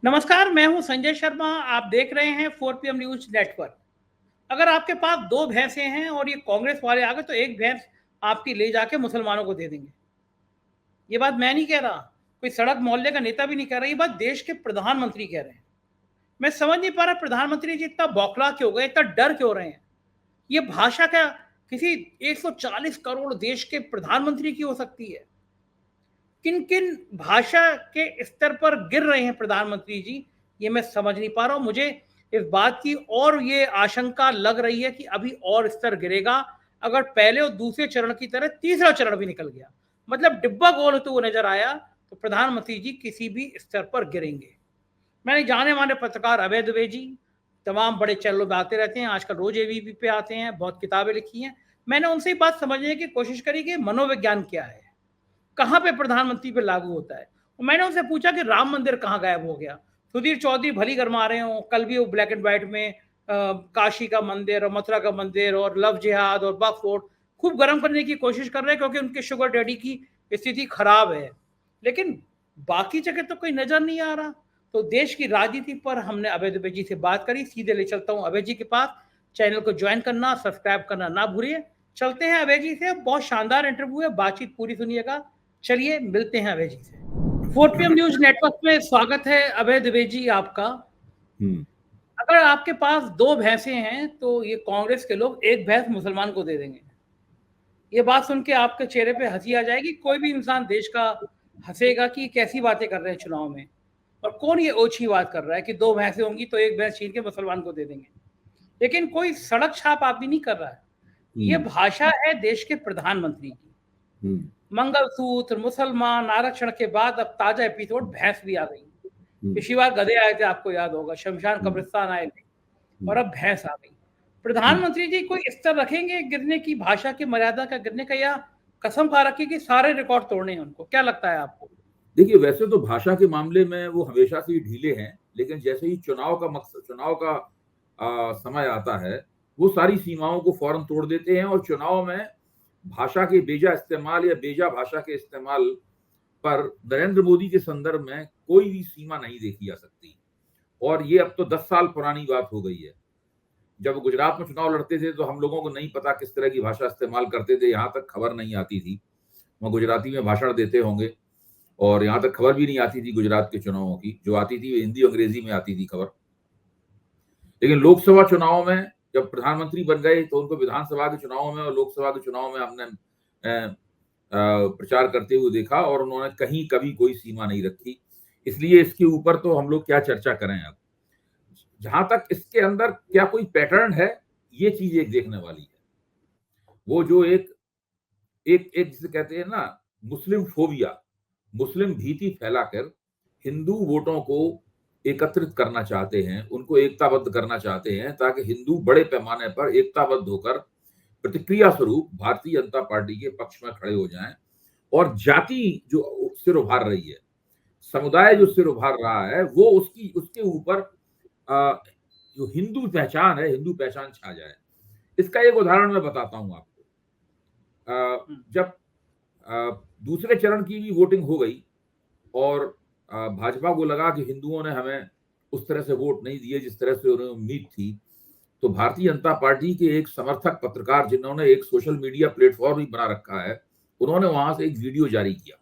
नमस्कार, मैं हूं संजय शर्मा। आप देख रहे हैं 4 PM न्यूज नेटवर्क। अगर आपके पास दो भैंसें हैं और ये कांग्रेस वाले आ गए तो एक भैंस आपकी ले जाके मुसलमानों को दे देंगे। ये बात मैं नहीं कह रहा, कोई सड़क मोहल्ले का नेता भी नहीं कह रहा, ये बात देश के प्रधानमंत्री कह रहे हैं। मैं समझ नहीं पा रहा प्रधानमंत्री जी इतना बौखला क्यों गए, इतना डर क्यों रहे हैं। ये भाषा क्या किसी 140 करोड़ देश के प्रधानमंत्री की हो सकती है? किन किन भाषा के स्तर पर गिर रहे हैं प्रधानमंत्री जी, ये मैं समझ नहीं पा रहा हूं। मुझे इस बात की और ये आशंका लग रही है कि अभी और स्तर गिरेगा। अगर पहले और दूसरे चरण की तरह तीसरा चरण भी निकल गया, मतलब डिब्बा गोल होते हुए नजर आया, तो प्रधानमंत्री जी किसी भी स्तर पर गिरेंगे। मैंने जाने माने पत्रकार अभय दुबे जी तमाम बड़े चैनलों में आते रहते हैं, आजकल रोज एबीपी पे आते हैं, बहुत किताबें लिखी हैं। मैंने उनसे बात समझने की कोशिश करी कि मनोविज्ञान क्या है, कहाँ पे प्रधानमंत्री पे लागू होता है। मैंने उनसे पूछा कि राम मंदिर कहाँ गायब हो गया। सुधीर चौधरी भली गरमा रहे हो, कल भी वो ब्लैक एंड व्हाइट में काशी का मंदिर और मथुरा का मंदिर और लव जिहाद और बक्स फोर्ट खूब गर्म करने की कोशिश कर रहे हैं, क्योंकि उनके शुगर डैडी की स्थिति खराब है। लेकिन बाकी जगह तो कोई नजर नहीं आ रहा। तो देश की राजनीति पर हमने अभय दुबे जी से बात करी। सीधे ले चलता हूँ अभय जी के पास। चैनल को ज्वाइन करना, सब्सक्राइब करना ना भूलिए। चलते हैं अभय जी से, बहुत शानदार इंटरव्यू है, बातचीत पूरी सुनिएगा। चलिए मिलते हैं अभय जी से। 4 PM न्यूज नेटवर्क में स्वागत है अभय दुबे जी आपका। अगर आपके पास दो भैंसे हैं तो ये कांग्रेस के लोग एक भैंस मुसलमान को दे देंगे। ये बात सुन के आपके चेहरे पे हंसी आ जाएगी। कोई भी इंसान देश का हंसेगा कि कैसी बातें कर रहे हैं चुनाव में, और कौन ये ओछी बात कर रहा है कि दो भैंसें होंगी तो एक भैंस छीन के मुसलमान को दे देंगे। लेकिन कोई सड़क छाप आदमी नहीं कर रहा है। ये भाषा है देश के प्रधानमंत्री की। मंगलसूत्र, मुसलमान, आरक्षण के बाद अब ताजा एपिसोड भैंस भी आ गई। पिछली बार गधे आए थे, आपको याद होगा, शमशान कब्रिस्तान आए थे, और अब भैंस आ गई। प्रधानमंत्री जी कोई स्तर रखेंगे गिरने की, भाषा की मर्यादा का गिरने का, या कसम खा रखी कि सारे रिकॉर्ड तोड़ने हैं उनको? क्या लगता है आपको? देखिए, वैसे तो भाषा के मामले में वो हमेशा से ही ढीले हैं, लेकिन जैसे ही चुनाव का समय आता है, वो सारी सीमाओं को फौरन तोड़ देते हैं और चुनाव में भाषा के बेजा इस्तेमाल या बेजा भाषा के इस्तेमाल पर नरेंद्र मोदी के संदर्भ में कोई भी सीमा नहीं देखी जा सकती। और ये अब तो 10 साल पुरानी बात हो गई है। जब गुजरात में चुनाव लड़ते थे तो हम लोगों को नहीं पता किस तरह की भाषा इस्तेमाल करते थे, यहाँ तक खबर नहीं आती थी। वो गुजराती में भाषण देते होंगे और यहाँ तक खबर भी नहीं आती थी गुजरात के चुनावों की। जो आती थी वो हिंदी अंग्रेजी में आती थी खबर। लेकिन लोकसभा चुनाव में जब प्रधानमंत्री बन गए तो उनको विधानसभा के चुनाव में और लोकसभा के चुनाव में हमने प्रचार करते हुए देखा, और उन्होंने कहीं कभी कोई सीमा नहीं रखी। इसलिए इसके ऊपर तो हम लोग क्या चर्चा करें। अब जहां तक इसके अंदर क्या कोई पैटर्न है, ये चीज एक देखने वाली है। वो जो एक एक एक जिसे कहते हैं ना, मुस्लिम फोबिया, मुस्लिम भीति फैलाकर हिंदू वोटों को एकत्रित करना चाहते हैं, उनको एकताबद्ध करना चाहते हैं, ताकि हिंदू बड़े पैमाने पर एकताबद्ध होकर प्रतिक्रिया स्वरूप भारतीय जनता पार्टी के पक्ष में खड़े हो जाएं। और जाति जो सिर उभार रही है, समुदाय जो सिर उभार रहा है, वो उसके ऊपर जो हिंदू पहचान है, हिंदू पहचान छा जाए। इसका एक उदाहरण मैं बताता हूं आपको। जब दूसरे चरण की भी वोटिंग हो गई और भाजपा को लगा कि हिंदुओं ने हमें उस तरह से वोट नहीं दिए जिस तरह से उन्हें उम्मीद थी, तो भारतीय जनता पार्टी के एक समर्थक पत्रकार, जिन्होंने एक सोशल मीडिया प्लेटफॉर्म भी बना रखा है, उन्होंने वहां से एक वीडियो जारी किया।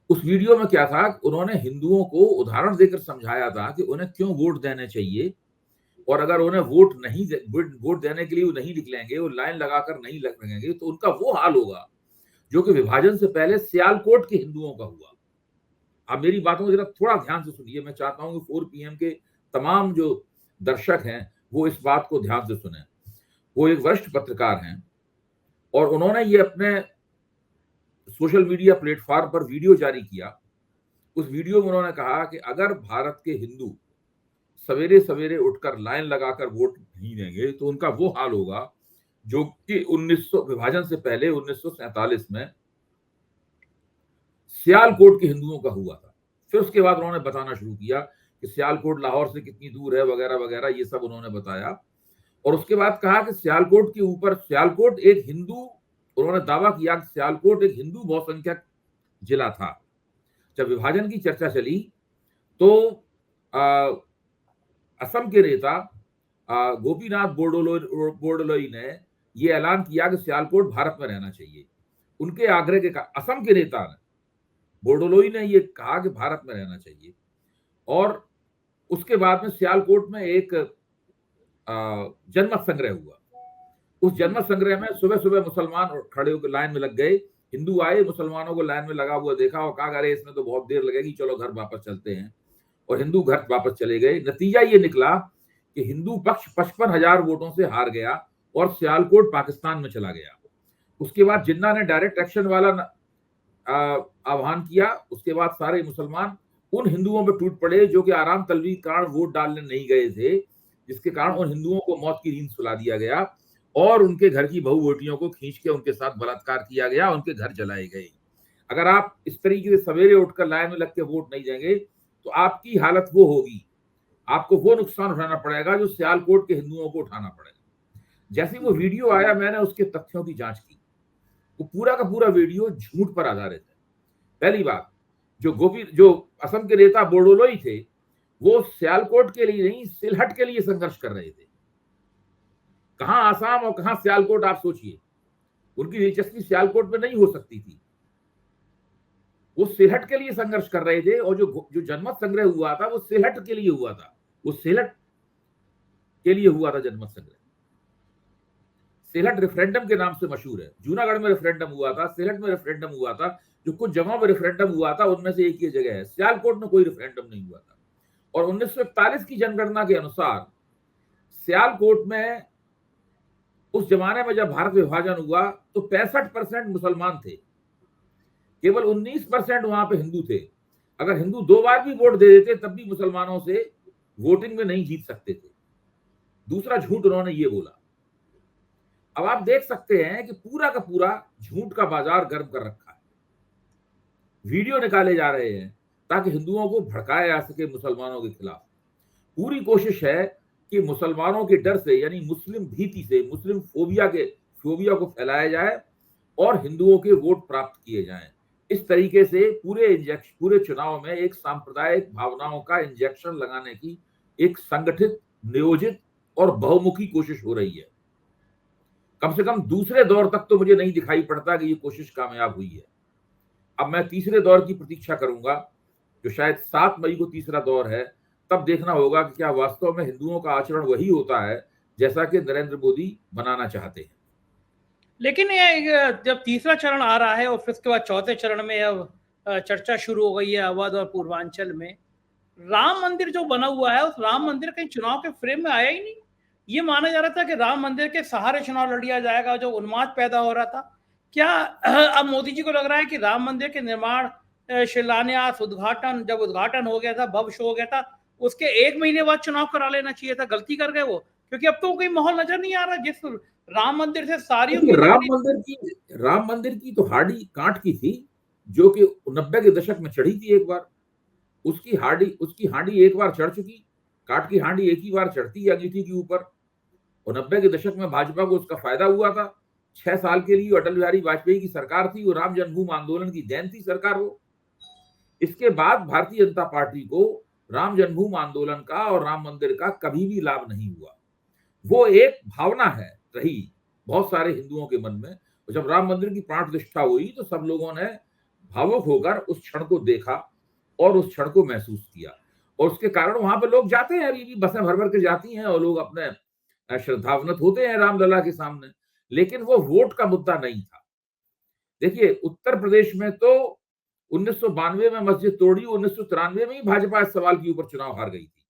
उस वीडियो में क्या था, उन्होंने हिंदुओं को उदाहरण देकर समझाया था कि उन्हें क्यों वोट देने चाहिए, और अगर उन्हें वोट देने के लिए वो नहीं निकलेंगे, वो लाइन लगाकर नहीं लगेंगे, तो उनका वो हाल होगा जो कि विभाजन से पहले सियालकोट के हिंदुओं का हुआ। आप मेरी बातों को जरा थोड़ा ध्यान से सुनिए। मैं चाहता हूं कि 4 PM के तमाम जो दर्शक हैं वो इस बात को ध्यान से सुने। वो एक वरिष्ठ पत्रकार हैं और उन्होंने ये अपने सोशल मीडिया प्लेटफॉर्म पर वीडियो जारी किया। उस वीडियो में उन्होंने कहा कि अगर भारत के हिंदू सवेरे सवेरे उठकर लाइन लगाकर वोट नहीं देंगे तो उनका वो हाल होगा जो कि 1900 विभाजन से पहले 1947 में सियालकोट के हिंदुओं का हुआ था। फिर उसके बाद उन्होंने बताना शुरू किया कि सियालकोट लाहौर से कितनी दूर है, वगैरह वगैरह, ये सब उन्होंने बताया। और उसके बाद कहा कि सियालकोट के ऊपर, सियालकोट एक हिंदू, उन्होंने दावा किया कि सियालकोट एक हिंदू बहुसंख्यक जिला था। जब विभाजन की चर्चा चली तो असम के नेता गोपीनाथ बोरदोलोई ने ये ऐलान किया कि सियालकोट भारत में रहना चाहिए। उनके आग्रह के असम के नेता ने, बोरदोलोई ने ये कहा कि भारत में रहना चाहिए। और उसके बाद में सियालकोट में एक जनमत संग्रह हुआ। उस जनमत संग्रह में सुबह सुबह मुसलमान खड़े होकर लाइन में लग गए। हिंदू आए, मुसलमानों को लाइन में लगा हुआ देखा और कहा अरे इसमें तो बहुत देर लगेगी, चलो घर वापस चलते हैं। और हिंदू घर वापस चले गए। नतीजा ये निकला कि हिंदू पक्ष 55,000 वोटों से हार गया और सियालकोट पाकिस्तान में चला गया। उसके बाद जिन्ना ने डायरेक्ट एक्शन वाला आह्वान किया। उसके बाद सारे मुसलमान उन हिंदुओं पर टूट पड़े जो कि आराम तलबी के कारण वोट डालने नहीं गए थे, जिसके कारण उन हिंदुओं को मौत की नींद सुला दिया गया और उनके घर की बहू बेटियों को खींच के उनके साथ बलात्कार किया गया, उनके घर जलाए गए। अगर आप इस तरीके से सवेरे उठकर लाइन में लग के वोट नहीं देंगे तो आपकी हालत वो होगी, आपको वो नुकसान उठाना पड़ेगा जो सियालकोट के हिंदुओं को उठाना पड़ेगा। जैसे वो वीडियो आया, मैंने उसके तथ्यों की जांच की। वो पूरा का पूरा वीडियो झूठ पर आधारित है। पहली बात, जो असम के नेता बोरदोलोई थे, वो सियालकोट के लिए नहीं, सिलहट के लिए संघर्ष कर रहे थे। कहां आसाम और कहां सियालकोट, आप सोचिए। उनकी दिलचस्पी सियालकोट में नहीं हो सकती थी, वो सिलहट के लिए संघर्ष कर रहे थे। और जो जनमत संग्रह हुआ था वो सिलहट के लिए हुआ था, वो सिलहट के लिए हुआ था जनमत संग्रह। सिलहट रेफरेंडम के नाम से मशहूर है। जूनागढ़ में रेफरेंडम हुआ था, सिलहट में रेफरेंडम हुआ था, जो कुछ जगहों में रेफरेंडम हुआ था उनमें से एक ही जगह है। सियालकोट में कोई रेफरेंडम नहीं हुआ था। और 1941 की जनगणना के अनुसार सियालकोट में उस जमाने में जब भारत विभाजन हुआ तो 65% मुसलमान थे, केवल 19% वहां पे हिंदू थे। अगर हिंदू 2 बार भी वोट दे देते तब भी मुसलमानों से वोटिंग में नहीं जीत सकते थे। दूसरा झूठ उन्होंने ये बोला। अब आप देख सकते हैं कि पूरा का पूरा झूठ का बाजार गर्म कर रखा है। वीडियो निकाले जा रहे हैं ताकि हिंदुओं को भड़काया जा सके मुसलमानों के खिलाफ। पूरी कोशिश है कि मुसलमानों के डर से, यानी मुस्लिम भीति से, मुस्लिम फोबिया को फैलाया जाए और हिंदुओं के वोट प्राप्त किए जाएं। इस तरीके से पूरे चुनाव में एक सांप्रदायिक भावनाओं का इंजेक्शन लगाने की एक संगठित, नियोजित और बहुमुखी कोशिश हो रही है। कम से कम दूसरे दौर तक तो मुझे नहीं दिखाई पड़ता कि ये कोशिश कामयाब हुई है। अब मैं तीसरे दौर की प्रतीक्षा करूंगा, जो शायद 7 मई को तीसरा दौर है। तब देखना होगा कि क्या वास्तव में हिंदुओं का आचरण वही होता है जैसा कि नरेंद्र मोदी बनाना चाहते हैं। लेकिन ये जब तीसरा चरण आ रहा है और फिर उसके बाद चौथे चरण में अब चर्चा शुरू हो गई है अवध और पूर्वांचल में, राम मंदिर जो बना हुआ है, उस राम मंदिर कहीं चुनाव के फ्रेम में आया ही नहीं। ये माना जा रहा था कि राम मंदिर के सहारे चुनाव लड़ लिया जाएगा, जो उन्माद पैदा हो रहा था। क्या अब मोदी जी को लग रहा है कि राम मंदिर के निर्माण, शिलान्यास, जब उद्घाटन हो गया था, भव्य शो हो गया था, उसके 1 महीने बाद चुनाव करा लेना चाहिए था? गलती कर गए वो, क्योंकि अब तो कोई माहौल नजर नहीं आ रहा। जिस राम मंदिर से सारी राम मंदिर की तो हाड़ी कांट की थी, जो कि 90 के दशक में चढ़ी थी एक बार। उसकी हांडी एक बार चढ़ चुकी। काट की हांडी एक ही बार चढ़ती है अंगीठी के ऊपर। और 90 के दशक में भाजपा को उसका फायदा हुआ था। 6 साल के लिए अटल बिहारी वाजपेयी की सरकार थी, वो राम जन्मभूमि आंदोलन की देन थी सरकार वो। इसके बाद भारतीय जनता पार्टी को राम जन्मभूमि आंदोलन का और राम मंदिर का कभी भी लाभ नहीं हुआ। वो एक भावना है रही बहुत सारे हिंदुओं के मन में। जब राम मंदिर की प्राण प्रतिष्ठा हुई तो सब लोगों ने भावुक होकर उस क्षण को देखा और उस क्षण को महसूस किया। और उसके कारण वहां पर लोग जाते हैं, अभी भी बसें भर भर के जाती हैं और लोग अपने श्रद्धावनत होते हैं रामलला के सामने। लेकिन वो वोट का मुद्दा नहीं था। देखिए, उत्तर प्रदेश में तो 1992 में मस्जिद तोड़ी, 1993 में ही भाजपा इस सवाल के ऊपर चुनाव हार गई थी।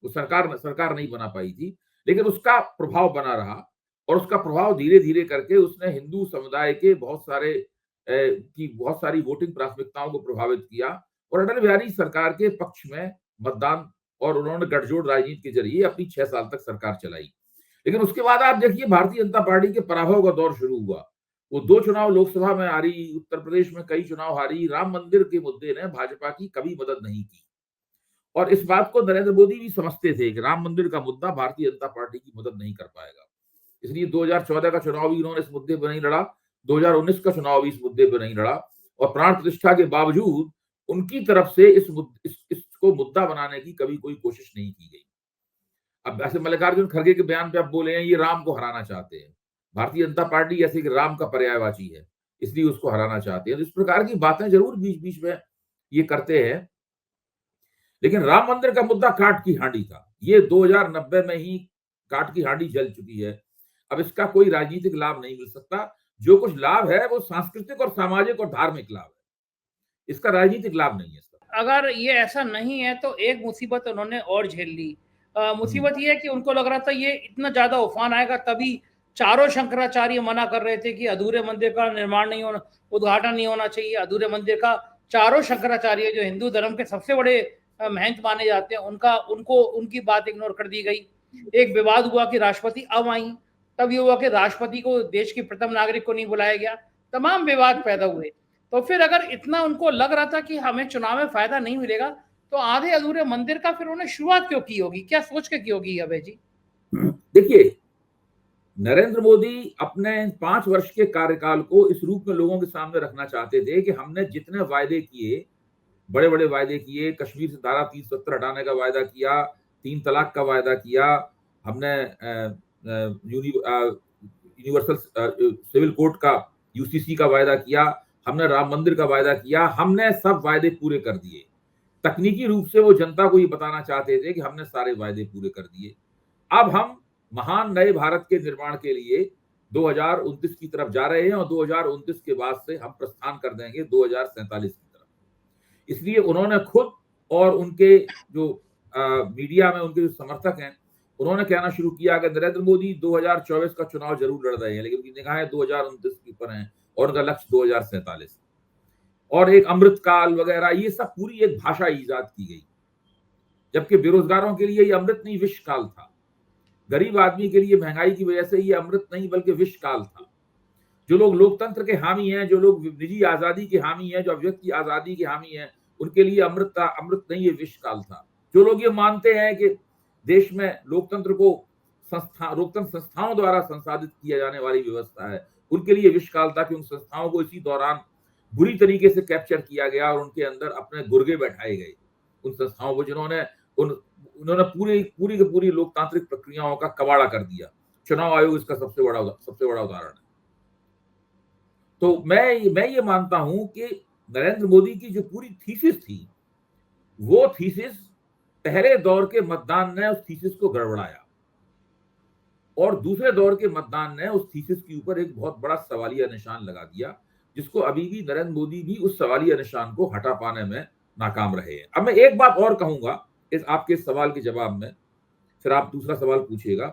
वो सरकार नहीं बना पाई थी, लेकिन उसका प्रभाव बना रहा। और उसका प्रभाव धीरे धीरे करके उसने हिंदू समुदाय के बहुत सारी वोटिंग प्राथमिकताओं को प्रभावित किया और अटल बिहारी सरकार के पक्ष में मतदान, और उन्होंने गठजोड़ राजनीति के जरिए अपनी 6 साल तक सरकार चलाई। लेकिन उसके बाद आप देखिए, भारतीय जनता पार्टी के पराभव का दौर शुरू हुआ। वो 2 चुनाव लोकसभा में हारी, उत्तर प्रदेश में कई चुनाव हारी। राम मंदिर के मुद्दे ने भाजपा की कभी मदद नहीं की। और इस बात को नरेंद्र मोदी भी समझते थे कि राम मंदिर का मुद्दा भारतीय जनता पार्टी की मदद नहीं कर पाएगा। इसलिए 2014 का चुनाव भी उन्होंने इस मुद्दे पर नहीं लड़ा, 2019 का चुनाव भी इस मुद्दे पर नहीं लड़ा। और प्राण प्रतिष्ठा के बावजूद उनकी तरफ से इसको उसको मुद्दा बनाने की कभी कोई कोशिश नहीं की गई। अब ऐसे मल्लिकार्जुन खड़गे के बयान पे आप बोले हैं ये राम को हराना चाहते हैं, भारतीय जनता पार्टी ऐसे कि राम का पर्यायवाची है, इसलिए उसको हराना चाहते हैं। तो इस प्रकार की बातें जरूर बीच बीच में ये करते हैं, लेकिन राम मंदिर का मुद्दा काट की हांडी था। ये 2090 में ही काट की हांडी जल चुकी है। अब इसका कोई राजनीतिक लाभ नहीं मिल सकता। जो कुछ लाभ है वो सांस्कृतिक और सामाजिक और धार्मिक लाभ है, इसका राजनीतिक लाभ नहीं है इसका। अगर ये ऐसा नहीं है तो एक मुसीबत उन्होंने और झेल ली। मुसीबत ये है कि उनको लग रहा था ये इतना ज्यादा उफान आएगा, तभी चारों शंकराचार्य मना कर रहे थे कि अधूरे मंदिर का निर्माण नहीं होना, उद्घाटन नहीं होना चाहिए अधूरे मंदिर का। चारों शंकराचार्य जो हिंदू धर्म के सबसे बड़े महंत माने जाते हैं, उनकी बात इग्नोर कर दी गई। एक विवाद हुआ कि राष्ट्रपति अब आई, तब ये हुआ कि राष्ट्रपति को, देश की प्रथम नागरिक को नहीं बुलाया गया, तमाम विवाद पैदा हुए। तो फिर अगर इतना उनको लग रहा था कि हमें चुनाव में फायदा नहीं मिलेगा, तो आधे अधूरे मंदिर का फिर उन्होंने शुरुआत क्यों की होगी, क्या सोच के की होगी अभय जी? देखिए, नरेंद्र मोदी अपने 5 वर्ष के कार्यकाल को इस रूप में लोगों के सामने रखना चाहते थे कि हमने जितने वायदे किए, बड़े बड़े वायदे किए, कश्मीर से धारा 370 हटाने का वायदा किया, 3 तलाक का वायदा किया, हमने यूनिवर्सल सिविल कोड का, यूसीसी का वायदा किया, हमने राम मंदिर का वायदा किया, हमने सब वायदे पूरे कर दिए। तकनीकी रूप से वो जनता को ये बताना चाहते थे कि हमने सारे वायदे पूरे कर दिए। अब हम महान नए भारत के निर्माण के लिए 2029 की तरफ जा रहे हैं और 2029 के बाद से हम प्रस्थान कर देंगे 2047 की तरफ। इसलिए उन्होंने खुद और उनके जो मीडिया में उनके जो समर्थक हैं, उन्होंने कहना शुरू किया कि नरेंद्र मोदी 2024 का चुनाव जरूर लड़ रहे हैं, लेकिन उनकी निगाहें 2029 के ऊपर हैं और उनका लक्ष्य 2047 और एक अमृतकाल वगैरह, ये सब पूरी एक भाषा ईजाद की गई। जबकि बेरोजगारों के लिए ये अमृत नहीं विष काल था, गरीब आदमी के लिए महंगाई की वजह से ये अमृत नहीं बल्कि विष काल था। जो लोग लोकतंत्र के हामी हैं, जो लोग निजी आजादी के हामी हैं, जो अभिव्यक्ति की आजादी के हामी हैं, उनके लिए अमृत था, अमृत नहीं, ये विष काल था। जो लोग ये मानते हैं कि देश में लोकतंत्र को लोकतंत्र संस्थाओं द्वारा संसाधित किया जाने वाली व्यवस्था है, उनके लिए विष काल था कि उन संस्थाओं को इसी दौरान बुरी तरीके से कैप्चर किया गया और उनके अंदर अपने गुर्गे बैठाए गए। उन संस्थाओं को जिन्होंने उन्होंने पूरी की पूरी लोकतांत्रिक प्रक्रियाओं का कबाड़ा कर दिया। चुनाव आयोग इसका सबसे बड़ा उदाहरण है। तो मैं ये मानता हूं कि नरेंद्र मोदी की जो पूरी थीसिस थी, वो थीसिस पहले दौर के मतदान ने उस थीसिस को गड़बड़ाया और दूसरे दौर के मतदान ने उस थीसिस के ऊपर एक बहुत बड़ा सवालिया निशान लगा दिया, जिसको अभी भी नरेंद्र मोदी भी उस सवालिया निशान को हटा पाने में नाकाम रहे हैं। अब मैं एक बात और कहूंगा इस आपके सवाल के जवाब में, फिर आप दूसरा सवाल पूछिएगा।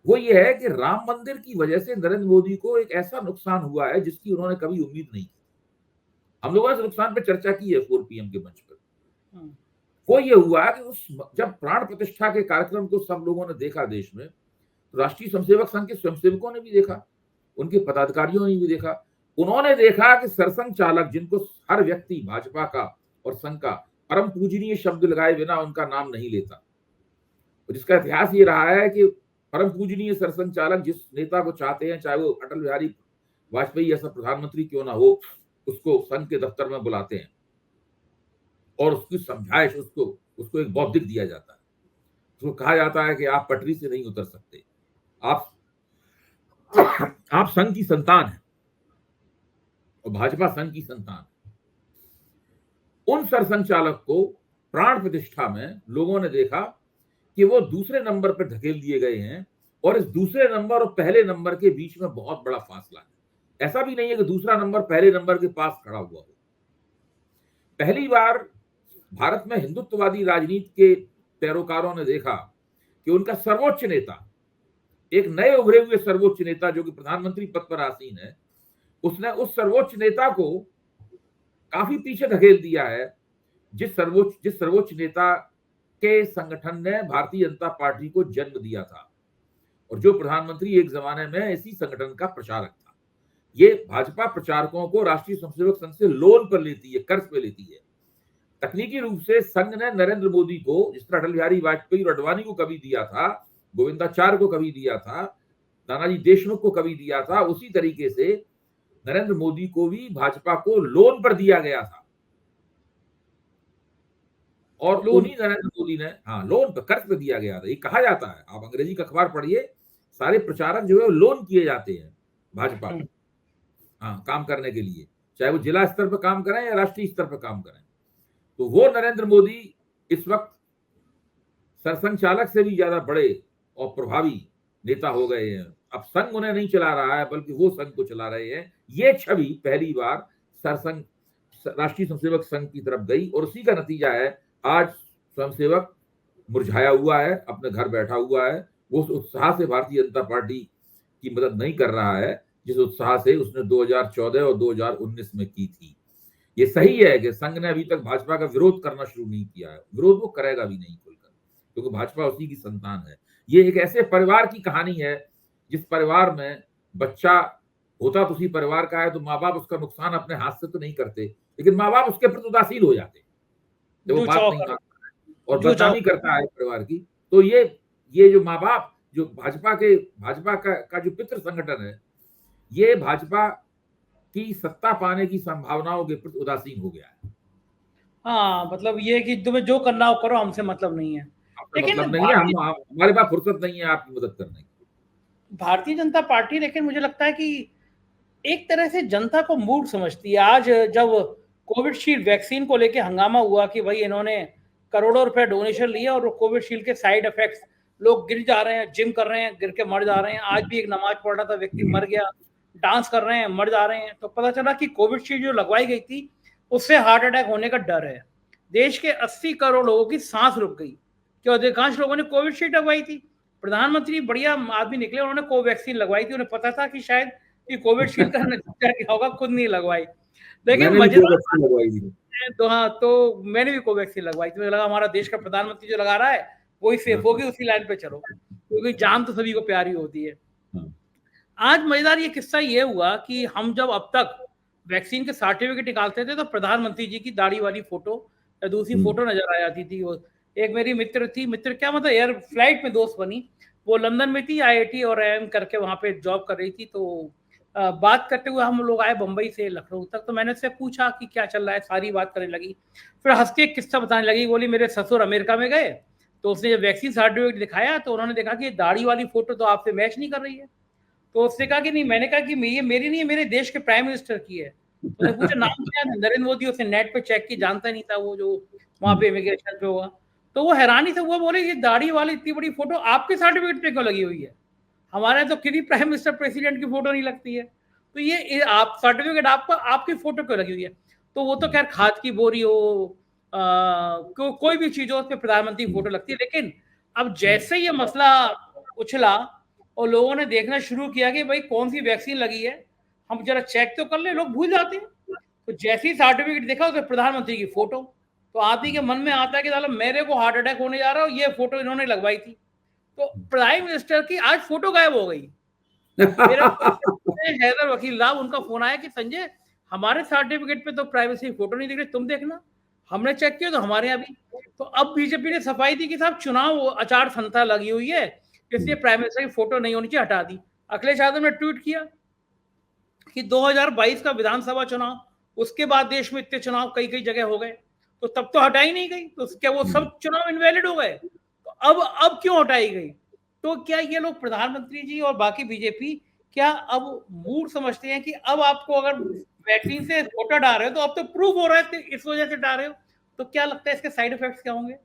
वो ये है कि राम मंदिर की वजह से नरेंद्र मोदी को एक ऐसा नुकसान हुआ है जिसकी उन्होंने कभी उम्मीद नहीं की। हम लोगों ने इस नुकसान पर चर्चा की है 4 PM के मंच पर। वो ये हुआ कि जब प्राण प्रतिष्ठा के कार्यक्रम को सब लोगों ने देखा देश में, तो राष्ट्रीय स्वयंसेवक संघ के स्वयंसेवकों ने भी देखा, उनके पदाधिकारियों ने भी देखा। उन्होंने देखा कि सरसंघ चालक, जिनको हर व्यक्ति भाजपा का और संघ का परम पूजनीय शब्द लगाए बिना उनका नाम नहीं लेता, जिसका इतिहास ये रहा है कि परम पूजनीय सरसंघ चालक जिस नेता को चाहते हैं, चाहे वो अटल बिहारी वाजपेयी ऐसा प्रधानमंत्री क्यों ना हो, उसको संघ के दफ्तर में बुलाते हैं और उसकी समझाइश उसको एक बौद्धिक दिया जाता है। उसको कहा जाता है कि आप पटरी से नहीं उतर सकते, आप संघ की संतान हैं और भाजपा संघ की संतान है। उन सरसंघ चालक को प्राण प्रतिष्ठा में लोगों ने देखा कि वो दूसरे नंबर पर धकेल दिए गए हैं और इस दूसरे नंबर और पहले नंबर के बीच में बहुत बड़ा फासला है। ऐसा भी नहीं है कि दूसरा नंबर पहले नंबर के पास खड़ा हुआ हो। पहली बार भारत में हिंदुत्ववादी राजनीति के पैरोकारों ने देखा कि उनका सर्वोच्च नेता, एक नए उभरे हुए सर्वोच्च नेता जो कि प्रधानमंत्री पद पर आसीन है, उसने उस सर्वोच्च नेता को काफी पीछे धकेल दिया है, जिस सर्वोच्च नेता के संगठन ने भारतीय जनता पार्टी को जन्म दिया था और जो प्रधानमंत्री एक जमाने में इसी संगठन का प्रचारक था। ये भाजपा प्रचारकों को राष्ट्रीय स्वयंसेवक संघ से लोन पर लेती है, कर्ज पे लेती है। तकनीकी रूप से संघ ने नरेंद्र मोदी को, जिस तरह अटल बिहारी वाजपेयी और अडवाणी को कभी दिया था, गोविंदाचार्य को कभी दिया था, नानाजी देशमुख को कभी दिया था, उसी तरीके से नरेंद्र मोदी को भी भाजपा को लोन पर दिया गया था। और लोन उन्हीं नरेंद्र मोदी ने, हाँ, लोन पे, कर्ज पे दिया गया था। ये कहा जाता है, आप अंग्रेजी का अखबार पढ़िए, सारे प्रचारक जो है वो लोन किए जाते हैं भाजपा को, हाँ, काम करने के लिए, चाहे वो जिला स्तर पर काम करें या राष्ट्रीय स्तर पर काम करें। तो वो नरेंद्र मोदी इस वक्त सरसंघ चालक से भी ज्यादा बड़े और प्रभावी नेता हो गए हैं। अब संघ उन्हें नहीं चला रहा है, बल्कि वो संघ को चला रहे हैं। ये छवि पहली बार सरसंघ, राष्ट्रीय स्वयंसेवक संघ की तरफ गई, और उसी का नतीजा है आज स्वयंसेवक मुरझाया हुआ है, अपने घर बैठा हुआ है। वो उस उत्साह से भारतीय जनता पार्टी की मदद नहीं कर रहा है जिस उत्साह से उसने 2014 और 2019 में की थी। ये सही है कि संघ ने अभी तक भाजपा का विरोध करना शुरू नहीं किया है, विरोध वो करेगा भी नहीं खुलकर, क्योंकि भाजपा उसी की संतान है। ये एक ऐसे परिवार की कहानी है जिस परिवार में बच्चा होता तो उसी परिवार का है, तो माँ बाप उसका नुकसान अपने हाथ से तो नहीं करते, लेकिन माँ बाप उसके प्रति उदासीन हो जाते जब वो जो बात चाहो नहीं करो, मानता है और जो चाहो बदनामी करता है परिवार की। तो ये जो माँ बाप, जो भाजपा का जो पितृ संगठन है, ये भाजपा की सत्ता पाने की संभावनाओं के प्रति उदासीन हो गया है। हाँ, मतलब ये कि तुम्हें जो करना हो करो, हमसे मतलब नहीं है। आपका लेकिन मतलब नहीं है, हमारे पास फुर्सत नहीं है आपकी मदद करने की। भारतीय जनता पार्टी, लेकिन मुझे लगता है कि एक तरह से जनता को मूर्ख समझती है। आज जब कोविडशील्ड वैक्सीन को लेके हंगामा हुआ कि भाई इन्होंने करोड़ों रुपए डोनेशन लिए और कोविडशील्ड के साइड इफेक्ट्स, लोग गिर जा रहे हैं, जिम कर रहे हैं, गिर के मर जा रहे हैं। आज भी एक नमाज पढ़ रहा था व्यक्ति, मर गया, डांस कर रहे हैं, मर जा रहे हैं। तो पता चला कि कोविडशील्ड जो लगवाई गई थी उससे हार्ट अटैक होने का डर है। देश के 80 करोड़ लोगों की सांस रुक गई, कि अधिकांश लोगों ने कोविडशील्ड लगवाई थी। प्रधानमंत्री बढ़िया आदमी निकले, उन्होंने कोवैक्सीन लगवाई थी। उन्हें पता था कि शायद कि कोविडशील्ड का नतीजा क्या होगा, खुद नहीं लगवाई। लेकिन मैंने भी मजेदार कोवैक्सीन लगवाई थी। तो हाँ, तो मैंने भी कोवैक्सीन लगवाई थी। मुझे लगा हमारा देश का प्रधानमंत्री जो लगा रहा है वही सेफ होगी, उसी लाइन पे चलो, क्योंकि जान तो सभी को प्यारी होती है। आज मजेदार ये किस्सा ये हुआ कि हम जब अब तक वैक्सीन के सर्टिफिकेट निकालते थे तो प्रधानमंत्री जी की दाढ़ी वाली फोटो या दूसरी फोटो नजर आ जाती थी। वो एक मेरी मित्र थी, मित्र क्या मतलब एयर फ्लाइट में दोस्त बनी, वो लंदन में थी, IIT और IIM करके वहां पे जॉब कर रही थी। तो बात करते हुए हम लोग आए बंबई से लखनऊ तक, तो मैंने उससे पूछा कि क्या चल रहा है, सारी बात करने लगी। फिर हंस के एक किस्सा बताने लगी, बोली मेरे ससुर अमेरिका में गए, तो उसने जब वैक्सीन सर्टिफिकेट दिखाया तो उन्होंने देखा कि दाढ़ी वाली फोटो तो आपसे मैच नहीं कर रही है। तो उसने कहा कि नहीं, मैंने कहा कि ये मेरी नहीं है, मेरे देश के प्राइम मिनिस्टर की है। तो उसने पूछा नाम क्या है, नरेंद्र मोदी। उसने नेट पे चेक की, जानता नहीं था वो जो वहां पे इमिग्रेशन पे हुआ। तो वो हैरानी से वो बोले, ये दाढ़ी वाली इतनी बड़ी फोटो आपके सर्टिफिकेट पे क्यों लगी हुई है, हमारे तो किसी प्राइम मिनिस्टर प्रेसिडेंट की फोटो नहीं लगती है, तो ये आप सर्टिफिकेट आपका आपकी फोटो क्यों लगी हुई है। तो वो तो खैर खाद की बोरी हो, कोई भी चीज हो, उस पर प्रधानमंत्री की फोटो लगती है। लेकिन अब जैसे ये मसला उछला और लोगों ने देखना शुरू किया कि भाई कौन सी वैक्सीन लगी है, हम जरा चेक तो कर ले, लोग भूल जाते हैं। तो जैसे ही सर्टिफिकेट देखा उसमें प्रधानमंत्री की फोटो, तो आदमी के मन में आता है कि साला मेरे को हार्ट अटैक होने जा रहा है, ये फोटो इन्होंने लगवाई थी। तो प्राइम मिनिस्टर की आज फोटो गायब हो गई। मेरे हैदर वकील साहब, उनका फोन आया कि संजय हमारे सर्टिफिकेट पे तो प्राइवेसी फोटो नहीं दिख रही, तुम देखना। हमने चेक किया तो हमारे यहाँ भी। तो अब बीजेपी ने सफाई दी कि साहब चुनाव आचार संहिता लगी हुई है, इसलिए प्राइम मिनिस्टर की फोटो नहीं होनी चाहिए, हटा दी। अखिलेश यादव ने ट्वीट किया कि 2022 का विधानसभा चुनाव, उसके बाद देश में इतने चुनाव कई कई जगह हो गए, तो तब तो हटाई नहीं गई, तो क्या वो सब चुनाव इनवैलिड हो गए, तो अब क्यों हटाई गई। तो क्या ये लोग प्रधानमंत्री जी और बाकी बीजेपी क्या अब मूड समझते हैं कि अब आपको अगर वैक्सीन से वोट डाल रहे हो तो अब तो प्रूव हो रहा है, इस वजह से डाल रहे हो। तो क्या लगता है इसके साइड इफेक्ट्स क्या होंगे।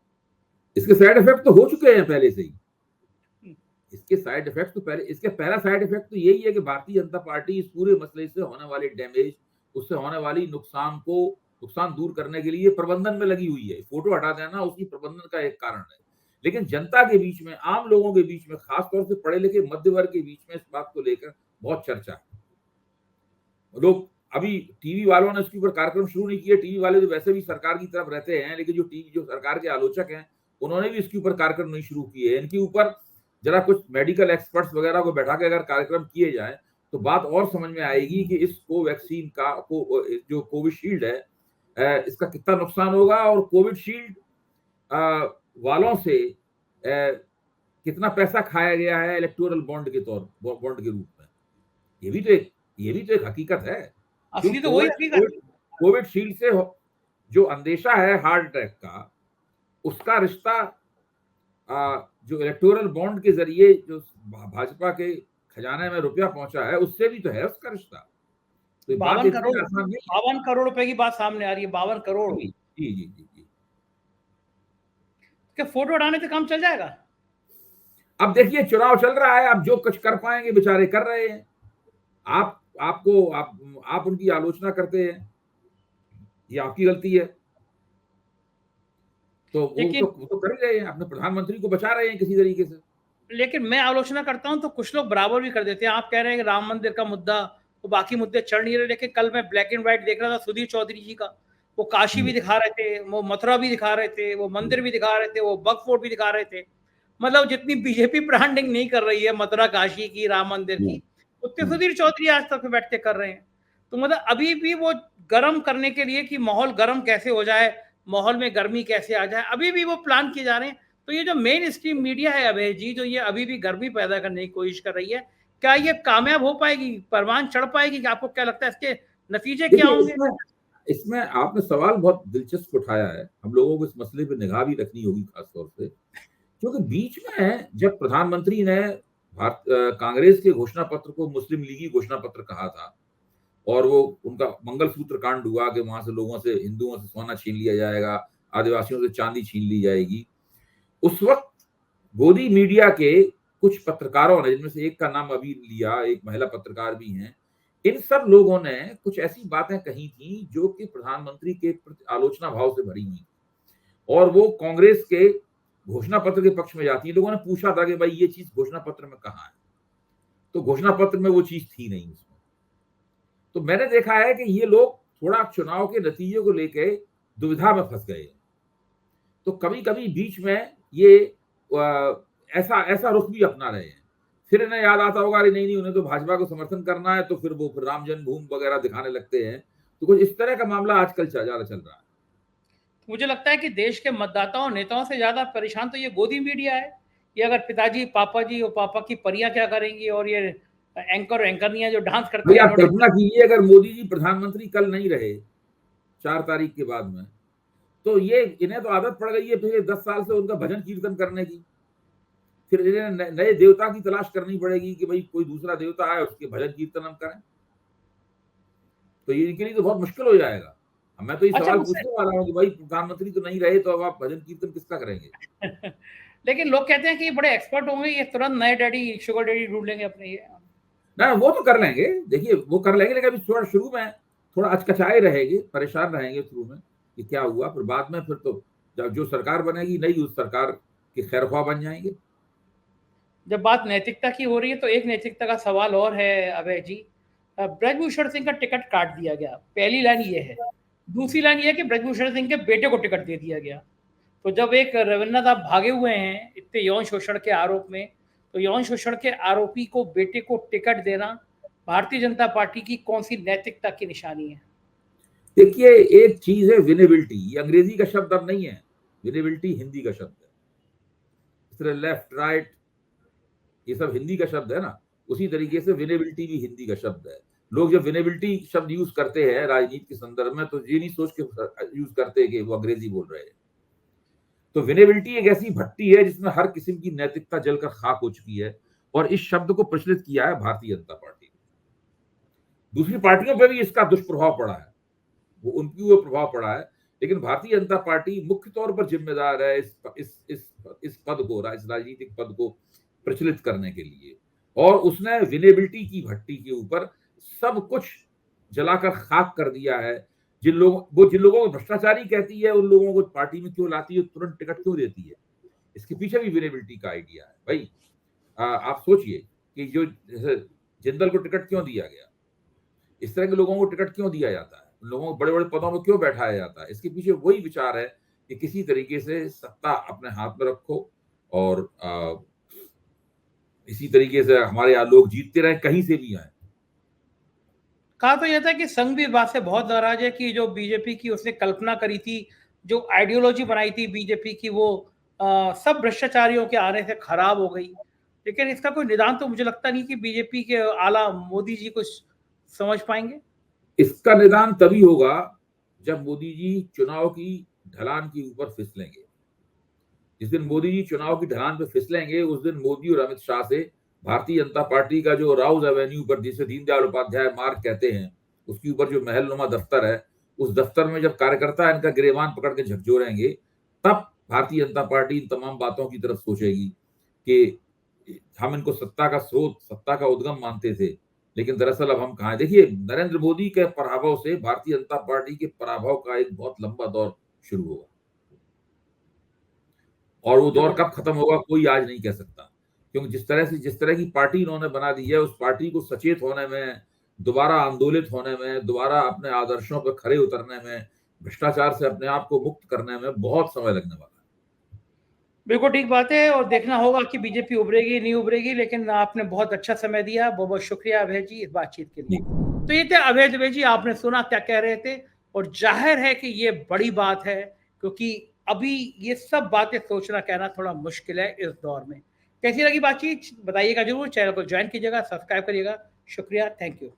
इसके साइड इफेक्ट तो हो चुके हैं पहले से ही। इसके साइड इफेक्ट तो इसके पहला साइड इफेक्ट तो यही है कि भारतीय जनता पार्टी इस पूरे मसले से होने वाले डैमेज, उससे होने वाली नुकसान दूर करने के लिए प्रबंधन में लगी हुई है। फोटो हटा देना उसी प्रबंधन का एक कारण है। लेकिन जनता के बीच में, आम लोगों के बीच में, खासतौर से पढ़े लिखे मध्य वर्ग के बीच में इस बात को लेकर बहुत चर्चा है। लोग अभी टीवी वालों ने इसके ऊपर कार्यक्रम शुरू नहीं किए। टीवी वाले तो वैसे भी सरकार की तरफ रहते हैं, लेकिन जो सरकार के आलोचक हैं उन्होंने भी इसके ऊपर कार्यक्रम नहीं शुरू किए। इनके ऊपर जरा कुछ मेडिकल एक्सपर्ट्स वगैरह को बैठा के अगर कार्यक्रम किए जाए तो बात और समझ में आएगी कि इस कोवैक्सीन का जो कोविशील्ड है इसका कितना नुकसान होगा, और कोविशील्ड वालों से कितना पैसा खाया गया है इलेक्टोरल बॉन्ड के रूप में। ये भी तो एक हकीकत है। असली तो वही हकीकत है। कोविशील्ड से जो अंदेशा है हार्ट अटैक का, उसका रिश्ता जो इलेक्टोरल बॉन्ड के जरिए जो भाजपा के खजाने में रुपया पहुंचा है उससे भी तो है उसका रिश्ता। तो ये बात 52 इतनी करोड़, आसान नहीं। 52 करोड़ रुपए की बात सामने आ रही है, 52 करोड़। जी जी जी जी जी। क्या फोटो उठाने से काम चल जाएगा? अब देखिए चुनाव चल रहा है, अब जो कुछ कर पाएंगे बेचारे कर रहे हैं। आप उनकी आलोचना करते हैं, ये आपकी गलती है। तो लेकिन वो तो कर ही रहे हैं, अपने प्रधानमंत्री को बचा रहे हैं किसी तरीके से। लेकिन मैं आलोचना करता हूं तो कुछ लोग बराबर भी कर देते हैं। आप कह रहे हैं कि राम मंदिर का मुद्दा, वो बाकी मुद्दे चढ़ नहीं रहे, लेकिन कल मैं ब्लैक एंड व्हाइट देख रहा था सुधीर चौधरी जी का, वो काशी भी दिखा रहे थे, वो मथुरा भी दिखा रहे थे, वो मंदिर भी दिखा रहे थे, वो बग फोर्ट भी दिखा रहे थे। मतलब जितनी बीजेपी ब्रांडिंग नहीं कर रही है मथुरा काशी की, राम मंदिर की, उतने सुधीर चौधरी आज तक बैठ के कर रहे हैं। तो मतलब अभी भी वो गर्म करने के लिए कि माहौल गर्म कैसे हो जाए, माहौल में गर्मी कैसे आ जाए, अभी भी वो प्लान किए जा रहे हैं। तो ये जो मेन स्ट्रीम मीडिया है अभय जी, जो ये अभी भी गर्मी पैदा करने की कोशिश कर रही है, क्या ये कामयाब हो पाएगी, परवान चढ़ पाएगी? कि आपको क्या लगता है इसके नतीजे क्या देखिए होंगे? इसमें आपने सवाल बहुत दिलचस्प उठाया है। हम लोगों को इस मसले पे निगाह भी रखनी होगी खासतौर से, क्योंकि बीच में जब प्रधानमंत्री ने कांग्रेस के घोषणा पत्र को मुस्लिम लीगी घोषणा पत्र कहा था, और वो उनका मंगलसूत्र कांड हुआ कि वहां से लोगों से, हिंदुओं से सोना छीन लिया जाएगा, आदिवासियों से चांदी छीन ली जाएगी, उस वक्त गोदी मीडिया के कुछ पत्रकारों ने, जिनमें से एक का नाम अभी लिया, एक महिला पत्रकार भी हैं, इन सब लोगों ने कुछ ऐसी बातें कही थी जो कि प्रधानमंत्री के प्रति आलोचना भाव से भरी हुई, और वो कांग्रेस के घोषणा पत्र के पक्ष में जाती है। लोगों ने पूछा था कि भाई ये चीज घोषणा पत्र में कहाँ है, तो घोषणा पत्र में वो चीज थी नहीं उसमें। तो मैंने देखा है कि ये लोग थोड़ा चुनाव के नतीजे को लेके दुविधा में फंस गए। तो कभी कभी बीच में ये ऐसा ऐसा रुख भी अपना रहे हैं। फिर इन्हें याद आता होगा अरे नहीं नहीं, उन्हें तो भाजपा को समर्थन करना है, तो फिर वो फिर राम जन्मभूमि वगैरह दिखाने लगते हैं। तो कुछ इस तरह का मामला आजकल ज्यादा चल रहा है। मुझे लगता है कि देश के मतदाताओं नेताओं से ज्यादा परेशान तो ये गोदी मीडिया है। ये अगर पिताजी पापा जी और पापा की परियां क्या करेंगी, और ये एंकर और एंकरनियां जो डांस करती भाई हैं आप कल्पना कीजिए अगर मोदी जी प्रधानमंत्री कल नहीं रहे 4 तारीख के बाद में, तो ये इन्हें तो आदत पड़ गई है पिछले 10 साल से उनका भजन कीर्तन करने की। फिर इन्हें नए देवता की तलाश करनी पड़ेगी कि भाई कोई दूसरा देवता है उसके भजन कीर्तन हम करें। तो ये इनके लिए तो बहुत मुश्किल हो जाएगा। अब मैं तो ये अच्छा सवाल मुझसे पूछने वाला हूँ कि भाई प्रधानमंत्री तो नहीं रहे, तो अब आप भजन कीर्तन किसका करेंगे? लेकिन लोग कहते हैं कि ये बड़े एक्सपर्ट होंगे, ये तुरंत नए डैडी, शुगर डैडी ढूंढ लेंगे अपने ये। ना वो तो कर लेंगे, देखिए वो कर लेंगे, लेकिन अभी थोड़ा शुरू में थोड़ा अचकचाए रहेंगे, परेशान रहेंगे शुरू में कि क्या हुआ। फिर बाद में फिर तो जब जो सरकार बनेगी नई, उस सरकार के खैरख्वाह बन जाएंगे। जब बात नैतिकता की हो रही है तो एक नैतिकता का सवाल और है अभय जी। ब्रजभूषण सिंह का टिकट काट दिया गया, पहली लाइन ये है। दूसरी लाइन ये है कि ब्रजभूषण सिंह के बेटे को टिकट दे दिया गया। तो जब एक रविन्द्रनाथ आप भागे हुए हैं इतने यौन शोषण के आरोप में, तो यौन शोषण के आरोपी को बेटे को टिकट देना भारतीय जनता पार्टी की कौन सी नैतिकता की निशानी है? देखिए एक चीज है विनेबिलिटी, ये अंग्रेजी का शब्द अब नहीं है, विनेबिलिटी हिंदी का शब्द है। इस तरह लेफ्ट राइट ये सब हिंदी का शब्द है ना, उसी तरीके से विनेबिलिटी भी हिंदी का शब्द है। लोग जब विनेबिलिटी शब्द यूज करते हैं राजनीति के संदर्भ में, तो ये नहीं सोच के यूज करते कि वो अंग्रेजी बोल रहे हैं। तो विनेबिलिटी एक ऐसी भट्टी है जिसमें हर किस्म की नैतिकता जलकर खाक हो चुकी है, और इस शब्द को प्रचलित किया है भारतीय जनता पार्टी। दूसरी पार्टियों पर भी इसका दुष्प्रभाव पड़ा है, वो उनकी वो प्रभाव पड़ा है, लेकिन भारतीय जनता पार्टी मुख्य तौर पर जिम्मेदार है इस पद को, इस राजनीतिक पद को प्रचलित करने के लिए। और उसने विनेबिलिटी की भट्टी के ऊपर सब कुछ जलाकर खाक कर दिया है। जिन लोगों को भ्रष्टाचारी कहती है, उन लोगों को पार्टी में क्यों लाती है, तुरंत टिकट क्यों देती है, इसके पीछे भी विनेबिलिटी का आइडिया है। भाई आप सोचिए कि जो जिंदल को टिकट क्यों दिया गया, इस तरह के लोगों को टिकट क्यों दिया जाता है, उन लोगों को बड़े बड़े पदों में क्यों बैठाया जाता है, इसके पीछे वही विचार है कि किसी तरीके से सत्ता अपने हाथ में रखो, और इसी तरीके से हमारे यहाँ लोग जीतते रहे कहीं से भी आए। कहा तो यह था कि संघ भी इस बात से बहुत नाराज है कि जो बीजेपी की उसने कल्पना करी थी, जो आइडियोलॉजी बनाई थी बीजेपी की, वो सब भ्रष्टाचारियों के आने से खराब हो गई। लेकिन इसका कोई निदान तो मुझे लगता नहीं कि बीजेपी के आला मोदी जी कुछ समझ पाएंगे। इसका निदान तभी होगा जब मोदी जी चुनाव की ढलान के ऊपर फिसलेंगे। जिस दिन मोदी जी चुनाव की ढलान पे फिसलेंगे उस दिन मोदी और अमित शाह से भारतीय जनता पार्टी का जो राउज एवेन्यू पर, जिसे दीनदयाल उपाध्याय मार्ग कहते हैं, उसके ऊपर जो महलनुमा दफ्तर है, उस दफ्तर में जब कार्यकर्ता इनका गिरेबान पकड़ के झकझोरेंगे, तब भारतीय जनता पार्टी इन तमाम बातों की तरफ सोचेगी कि हम इनको सत्ता का स्रोत, सत्ता का उद्गम मानते थे, लेकिन दरअसल अब हम कहाँ हैं। देखिए, नरेंद्र मोदी के पराभव से भारतीय जनता पार्टी के पराभव का एक बहुत लंबा दौर शुरू होगा, और वो दौर कब खत्म होगा कोई आज नहीं कह सकता, क्योंकि जिस तरह की पार्टी इन्होंने बना दी है, उस पार्टी को सचेत होने में, दोबारा आंदोलित होने में, दोबारा अपने आदर्शों पर खरे उतरने में, भ्रष्टाचार से अपने आप को मुक्त करने में बहुत समय लगने वाला है। बिल्कुल ठीक बात है, और देखना होगा कि बीजेपी उभरेगी नहीं उभरेगी, लेकिन आपने बहुत अच्छा समय दिया। बहुत बहुत शुक्रिया अभय जी इस बातचीत के लिए। तो ये थे अभय दुबे जी, आपने सुना क्या कह रहे थे, और जाहिर है कि ये बड़ी बात है, क्योंकि अभी ये सब बातें सोचना कहना थोड़ा मुश्किल है इस दौर में। कैसी लगी बातचीत बताइएगा जरूर, चैनल को ज्वाइन कीजिएगा, सब्सक्राइब करिएगा। शुक्रिया, थैंक यू।